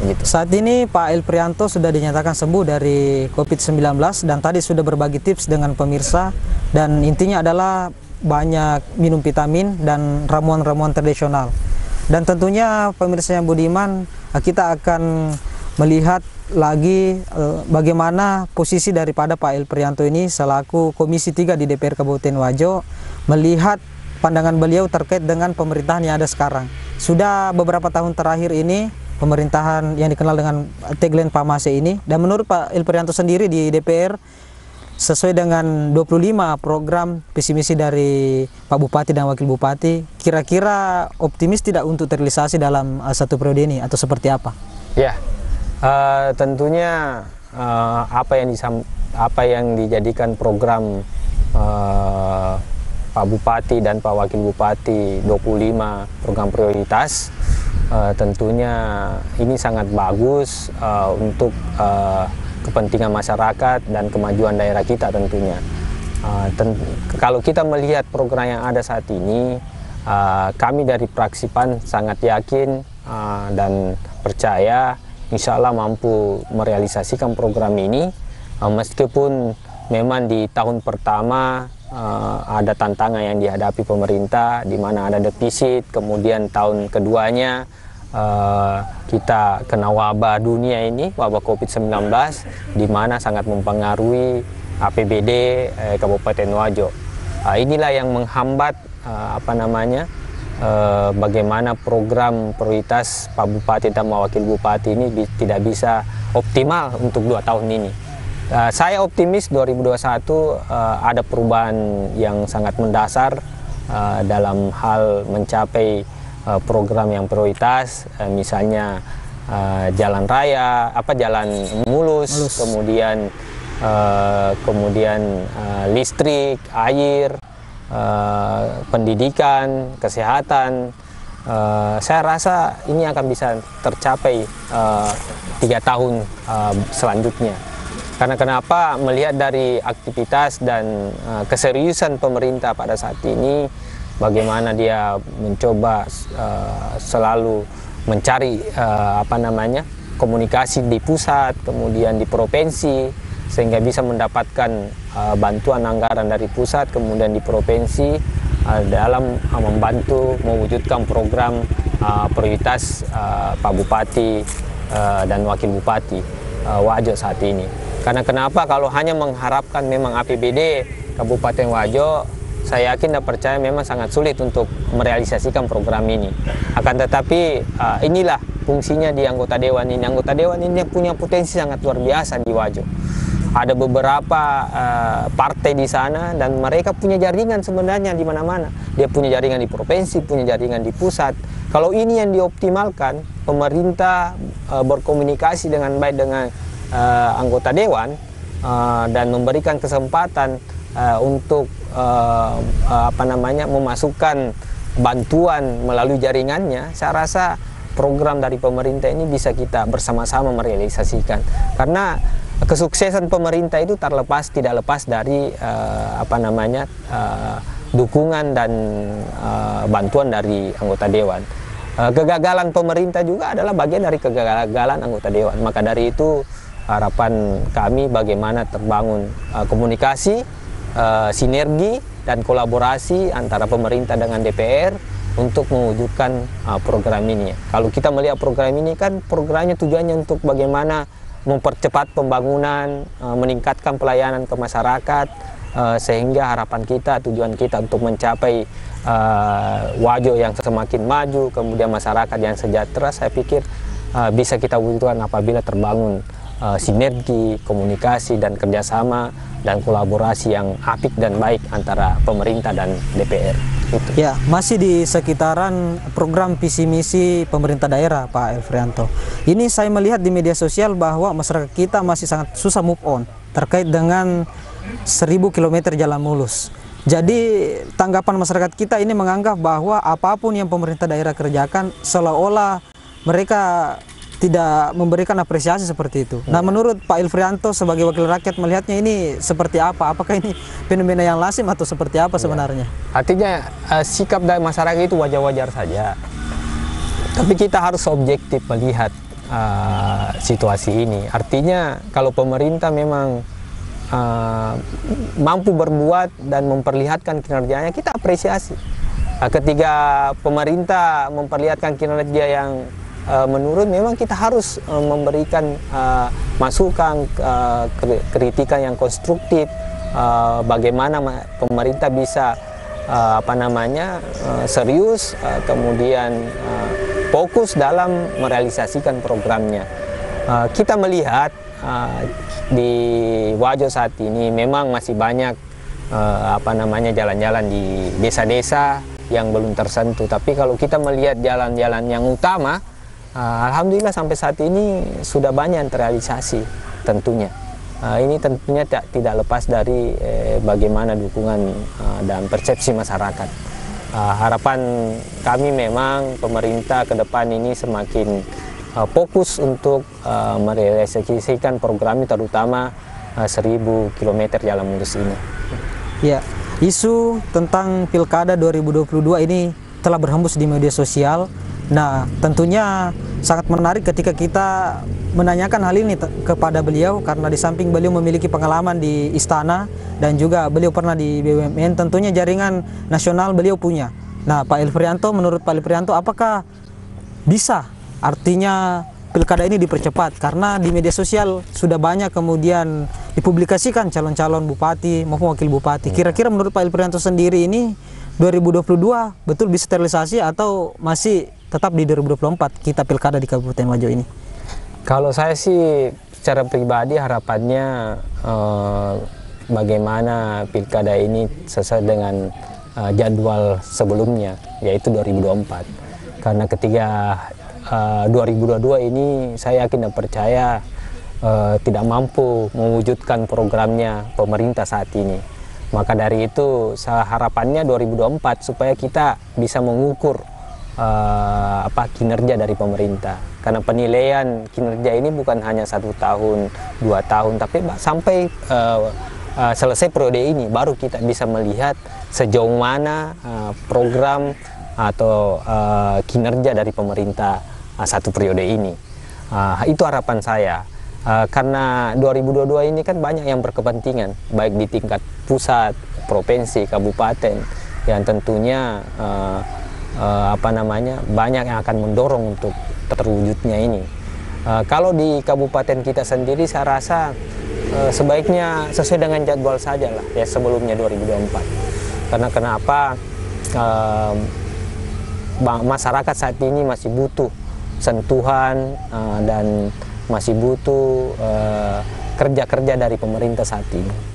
Gitu. Saat ini Pak Elfrianto sudah dinyatakan sembuh dari COVID-19 dan tadi sudah berbagi tips dengan pemirsa, dan intinya adalah banyak minum vitamin dan ramuan-ramuan tradisional. Dan tentunya pemirsa yang budiman, kita akan melihat lagi bagaimana posisi daripada Pak Elfrianto ini selaku Komisi 3 di DPR Kabupaten Wajo, melihat pandangan beliau terkait dengan pemerintahan yang ada sekarang. Sudah beberapa tahun terakhir ini pemerintahan yang dikenal dengan tagline Pak Mase ini, dan menurut Pak Elfrianto sendiri di DPR, sesuai dengan 25 program visi misi dari Pak Bupati dan Wakil Bupati, kira-kira optimis tidak untuk terrealisasi dalam satu periode ini atau seperti apa? Ya, tentunya apa yang dijadikan program Pak Bupati dan Pak Wakil Bupati 25 program prioritas, tentunya ini sangat bagus untuk kepentingan masyarakat dan kemajuan daerah kita tentunya. Kalau kita melihat program yang ada saat ini, kami dari Praksi PAN sangat yakin dan percaya insya Allah mampu merealisasikan program ini, meskipun memang di tahun pertama ada tantangan yang dihadapi pemerintah, di mana ada defisit, kemudian tahun keduanya kita kena wabah dunia ini, wabah COVID-19, di mana sangat mempengaruhi APBD Kabupaten Wajo. Inilah yang menghambat bagaimana program prioritas Pak Bupati dan Wakil Bupati ini tidak bisa optimal untuk 2 tahun ini. Saya optimis 2021 ada perubahan yang sangat mendasar dalam hal mencapai program yang prioritas, misalnya jalan raya, jalan mulus. kemudian listrik, air, pendidikan, kesehatan. Saya rasa ini akan bisa tercapai 3 tahun selanjutnya. Karena kenapa? Melihat dari aktivitas dan keseriusan pemerintah pada saat ini, bagaimana dia mencoba selalu mencari komunikasi di pusat, kemudian di provinsi, sehingga bisa mendapatkan bantuan anggaran dari pusat, kemudian di provinsi dalam membantu mewujudkan program prioritas Pak Bupati dan Wakil Bupati Wajo saat ini. Karena kenapa? Kalau hanya mengharapkan memang APBD Kabupaten Wajo, saya yakin dan percaya memang sangat sulit untuk merealisasikan program ini. Akan tetapi inilah fungsinya di anggota dewan ini. Anggota dewan ini punya potensi sangat luar biasa di Wajo. Ada beberapa partai di sana dan mereka punya jaringan sebenarnya di mana-mana. Dia punya jaringan di provinsi, punya jaringan di pusat. Kalau ini yang dioptimalkan, pemerintah berkomunikasi dengan baik dengan anggota dewan dan memberikan kesempatan untuk memasukkan bantuan melalui jaringannya, saya rasa program dari pemerintah ini bisa kita bersama-sama merealisasikan. Karena kesuksesan pemerintah itu tidak lepas dari dukungan dan bantuan dari anggota dewan. Kegagalan pemerintah juga adalah bagian dari kegagalan anggota dewan. Maka dari itu harapan kami bagaimana terbangun komunikasi, sinergi dan kolaborasi antara pemerintah dengan DPR untuk mewujudkan program ini. Kalau kita melihat program ini kan programnya tujuannya untuk bagaimana mempercepat pembangunan, meningkatkan pelayanan ke masyarakat, sehingga harapan kita, tujuan kita untuk mencapai Wajo yang semakin maju, kemudian masyarakat yang sejahtera, saya pikir bisa kita wujudkan apabila terbangun sinergi, komunikasi dan kerjasama dan kolaborasi yang apik dan baik antara pemerintah dan DPR. Itu. Ya, masih di sekitaran program visi misi pemerintah daerah Pak Elfrianto. Ini saya melihat di media sosial bahwa masyarakat kita masih sangat susah move on terkait dengan 1000 km jalan mulus. Jadi tanggapan masyarakat kita ini menganggap bahwa apapun yang pemerintah daerah kerjakan seolah-olah mereka tidak memberikan apresiasi seperti itu. Nah, menurut Pak Elfrianto sebagai wakil rakyat melihatnya ini seperti apa? Apakah ini fenomena yang lazim atau seperti apa sebenarnya? Artinya sikap dari masyarakat itu wajar-wajar saja. Tapi kita harus objektif melihat situasi ini. Artinya kalau pemerintah memang mampu berbuat dan memperlihatkan kinerjanya, kita apresiasi. Ketika pemerintah memperlihatkan kinerja yang menurun, memang kita harus memberikan masukan, kritikan yang konstruktif, bagaimana pemerintah bisa serius, kemudian fokus dalam merealisasikan programnya. Kita melihat di Wajo saat ini memang masih banyak jalan-jalan di desa-desa yang belum tersentuh. Tapi kalau kita melihat jalan-jalan yang utama, alhamdulillah sampai saat ini sudah banyak yang terrealisasi tentunya. Ini tentunya tidak lepas dari bagaimana dukungan dan persepsi masyarakat. Harapan kami memang pemerintah ke depan ini semakin fokus untuk merealisasikan program ini, terutama 1000 km jalan mulus ini. Ya, isu tentang Pilkada 2022 ini telah berhembus di media sosial. Nah, tentunya sangat menarik ketika kita menanyakan hal ini kepada beliau, karena di samping beliau memiliki pengalaman di istana dan juga beliau pernah di BUMN, tentunya jaringan nasional beliau punya. Nah, Pak Elfrianto, menurut Pak Elfrianto, apakah bisa artinya pilkada ini dipercepat? Karena di media sosial sudah banyak kemudian dipublikasikan calon-calon bupati maupun wakil bupati. Kira-kira menurut Pak Elfrianto sendiri ini 2022 betul bisa terrealisasi atau masih tetap di 2024 kita pilkada di Kabupaten Wajo ini? Kalau saya sih secara pribadi harapannya bagaimana pilkada ini sesuai dengan jadwal sebelumnya, yaitu 2024. Karena ketika 2022 ini saya yakin dan percaya tidak mampu mewujudkan programnya pemerintah saat ini. Maka dari itu harapannya 2024 supaya kita bisa mengukur kinerja dari pemerintah. Karena penilaian kinerja ini bukan hanya 1 tahun, 2 tahun, tapi sampai selesai periode ini baru kita bisa melihat sejauh mana program atau kinerja dari pemerintah satu periode ini. Itu harapan saya. Karena 2022 ini kan banyak yang berkepentingan, baik di tingkat pusat, provinsi, kabupaten, yang tentunya banyak yang akan mendorong untuk terwujudnya ini. Kalau di kabupaten kita sendiri, saya rasa sebaiknya sesuai dengan jadwal saja lah, ya, sebelumnya 2024. Karena kenapa? Masyarakat saat ini masih butuh sentuhan dan masih butuh kerja-kerja dari pemerintah saat ini.